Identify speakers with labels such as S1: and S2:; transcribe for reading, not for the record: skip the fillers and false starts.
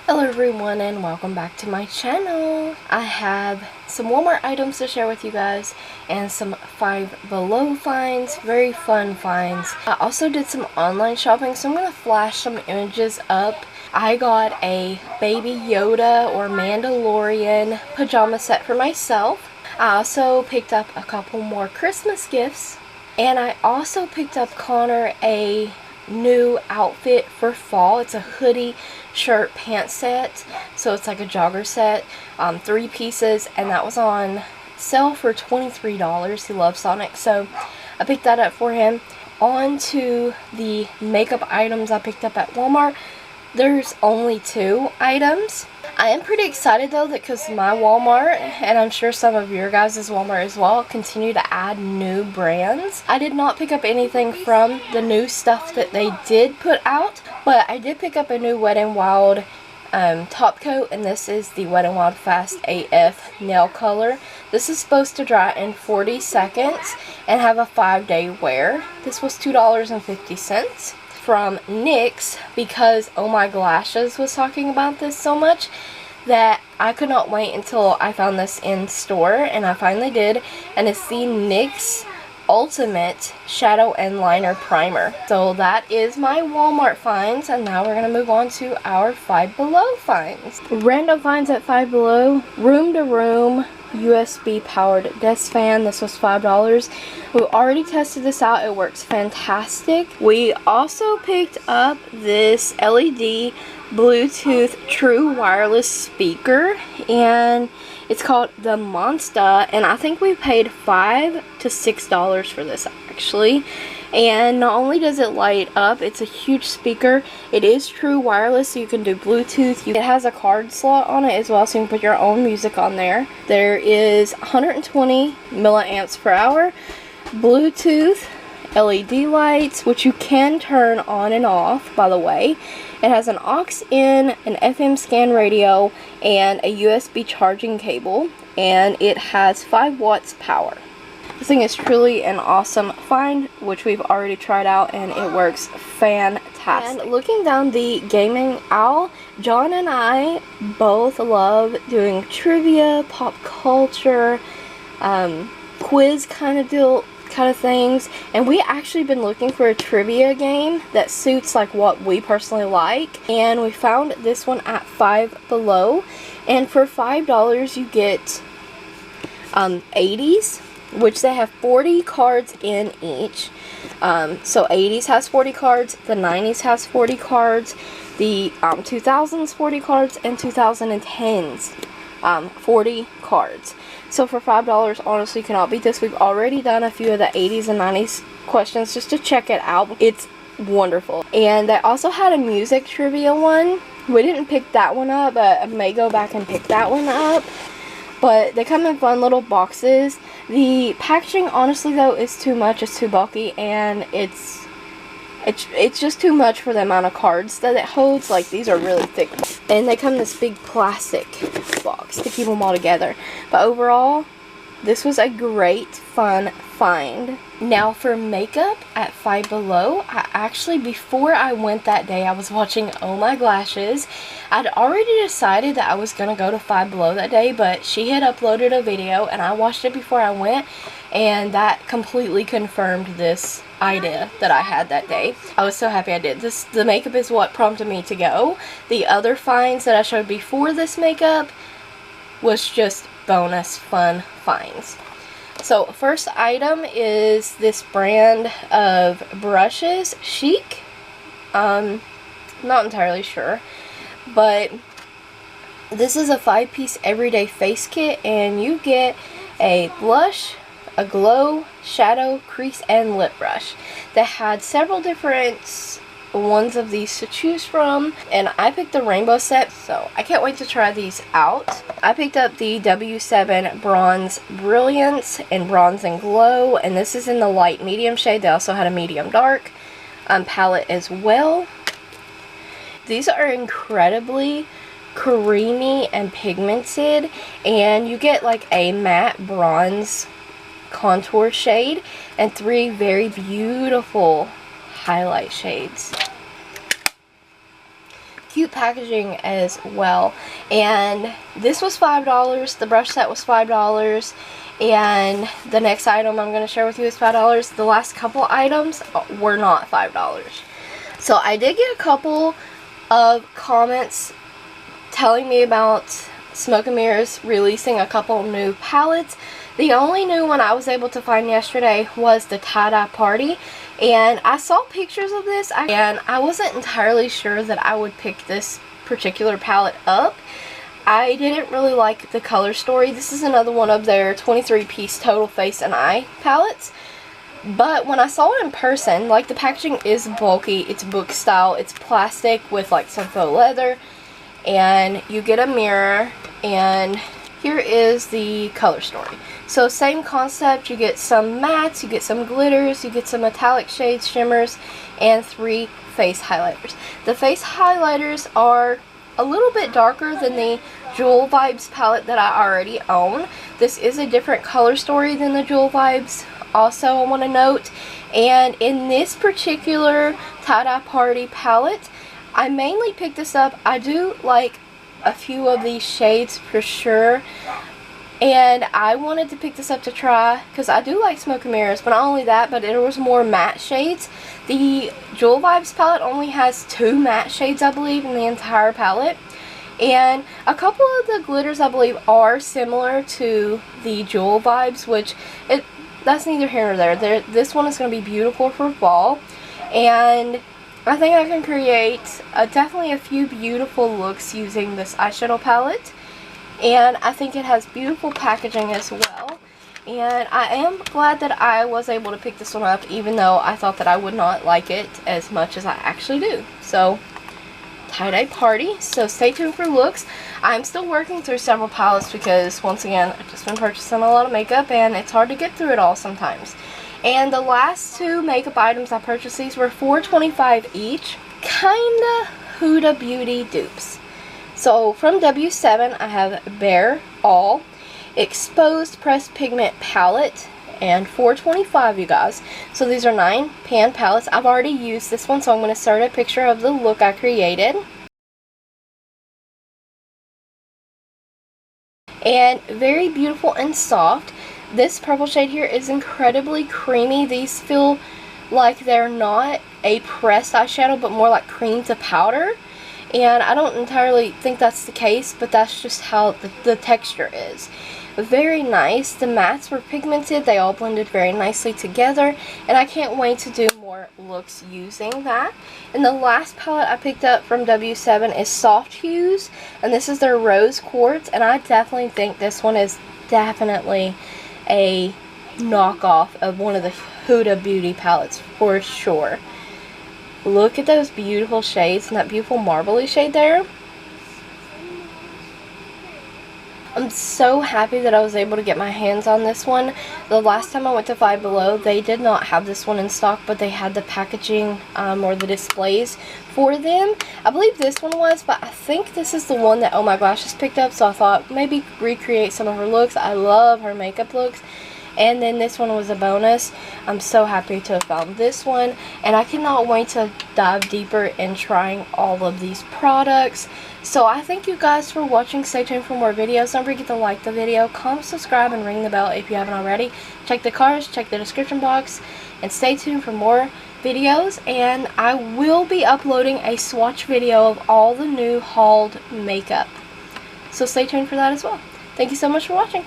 S1: Hello everyone and welcome back to my channel. I have some Walmart items to share with you guys and some Five Below finds, very fun finds. I also did some online shopping, so I'm going to flash some images up. I got a Baby Yoda or Mandalorian pajama set for myself. I also picked up a couple more Christmas gifts, and I also picked up Connor a new outfit for fall. It's a hoodie, shirt, pants set, so it's like a jogger set, 3 pieces, and that was on sale for $23. He loves Sonic, so I picked that up for him. On to the makeup items I picked up at Walmart. There's only 2 items. I am pretty excited though because my Walmart, and I'm sure some of your guys' Walmart as well, continue to add new brands. I did not pick up anything from the new stuff that they did put out, but I did pick up a new Wet n Wild top coat, and this is the Wet n Wild Fast AF nail color. This is supposed to dry in 40 seconds and have a 5-day wear. This was $2.50. From NYX, because Oh My Glashes was talking about this so much that I could not wait until I found this in store, and I finally did, and it's the NYX Ultimate Shadow and Liner Primer. So that is my Walmart finds, and now we're going to move on to our Five Below finds. Random finds at Five Below: Room to Room USB powered desk fan. This was $5. We already tested this out. It works fantastic. We also picked up this LED Bluetooth true wireless speaker, and it's called the Monster, and I think we paid $5 to $6 for this actually. And not only does it light up, it's a huge speaker. It is true wireless, so you can do Bluetooth. It has a card slot on it as well, so you can put your own music on there. There is 120 milliamps per hour, Bluetooth, LED lights, which you can turn on and off, by the way. It has an aux-in, an FM scan radio, and a USB charging cable, and it has 5 watts power. This thing is truly an awesome find, which we've already tried out, and it works fantastic. And looking down the gaming aisle, John and I both love doing trivia, pop culture, quiz kind of things, and we actually been looking for a trivia game that suits like what we personally like, and we found this one at Five Below, and for $5 you get 80s, which they have 40 cards in each. So 80s has 40 cards, the 90s has 40 cards, the 2000s 40 cards, and 2010s 40 cards. So for $5, honestly, you cannot beat this. We've already done a few of the 80s and 90s questions just to check it out. It's wonderful. And they also had a music trivia one. We didn't pick that one up, but I may go back and pick that one up. But they come in fun little boxes. The packaging, honestly though, is too much. It's too bulky, and it's just too much for the amount of cards that it holds. Like, these are really thick, and they come in this big plastic box to keep them all together. But overall, this was a great fun find. Now for makeup at Five Below, I actually, before I went that day, I was watching Oh My Glashes. I'd already decided that I was going to go to Five Below that day, but she had uploaded a video and I watched it before I went, and that completely confirmed this idea that I had that day. I was so happy I did. The makeup is what prompted me to go. The other finds that I showed before this makeup was just bonus fun finds. So first item is this brand of brushes, Chic. Not entirely sure, but this is a 5-piece everyday face kit, and you get a blush, a glow, shadow, crease, and lip brush. They had several different ones of these to choose from, and I picked the rainbow set, so I can't wait to try these out. I picked up the W7 Bronze Brilliance in Bronze and Glow, and this is in the light medium shade. They also had a medium dark palette as well. These are incredibly creamy and pigmented, and you get like a matte bronze contour shade and 3 very beautiful highlight shades. cute packaging as well. And this was $5. The brush set was $5. And the next item I'm going to share with you is $5. The last couple items were not $5. So I did get a couple of comments telling me about Smoke and Mirrors releasing a couple new palettes. The only new one I was able to find yesterday was the Tie-Dye Party. And I saw pictures of this, and I wasn't entirely sure that I would pick this particular palette up. I didn't really like the color story. This is another one of their 23-piece Total Face and Eye palettes. But when I saw it in person, like, the packaging is bulky. It's book style. It's plastic with like some faux leather. And you get a mirror, and here is the color story. So same concept, you get some mattes, you get some glitters, you get some metallic shades, shimmers, and 3 face highlighters. The face highlighters are a little bit darker than the Jewel Vibes palette that I already own. This is a different color story than the Jewel Vibes, also I want to note. And in this particular Tie-Dye Party palette, I mainly picked this up. I do like a few of these shades for sure, and I wanted to pick this up to try because I do like Smoke and Mirrors, but not only that, but there was more matte shades. The Jewel Vibes palette only has 2 matte shades, I believe, in the entire palette, and a couple of the glitters, I believe, are similar to the Jewel Vibes, which that's neither here nor there. This one is going to be beautiful for fall, and I think I can create definitely a few beautiful looks using this eyeshadow palette. And I think it has beautiful packaging as well. And I am glad that I was able to pick this one up, even though I thought that I would not like it as much as I actually do. So, Tie-Dye Party. So stay tuned for looks. I'm still working through several palettes because, once again, I've just been purchasing a lot of makeup and it's hard to get through it all sometimes. And the last 2 makeup items I purchased, these were $4.25 each. Kinda Huda Beauty dupes. So from W7, I have Bare All Exposed Pressed Pigment Palette, and $4.25, you guys. So these are 9 pan palettes. I've already used this one, so I'm going to insert a picture of the look I created. And very beautiful and soft. This purple shade here is incredibly creamy. These feel like they're not a pressed eyeshadow, but more like cream to powder. And I don't entirely think that's the case, but that's just how the texture is. Very nice. The mattes were pigmented. They all blended very nicely together. And I can't wait to do more looks using that. And the last palette I picked up from W7 is Soft Hues. And this is their Rose Quartz. And I definitely think this one is definitely a knockoff of one of the Huda Beauty palettes for sure. Look at those beautiful shades and that beautiful marbly shade there. I'm so happy that I was able to get my hands on this one. The last time I went to Five Below, they did not have this one in stock, but they had the packaging or the displays for them. I believe this one was, but I think this is the one that Oh My Gosh has picked up, so I thought maybe recreate some of her looks. I love her makeup looks. And then this one was a bonus. I'm so happy to have found this one. And I cannot wait to dive deeper in trying all of these products. So I thank you guys for watching. Stay tuned for more videos. Don't forget to like the video, comment, subscribe, and ring the bell if you haven't already. Check the cards, check the description box, and stay tuned for more videos. And I will be uploading a swatch video of all the new hauled makeup. So stay tuned for that as well. Thank you so much for watching.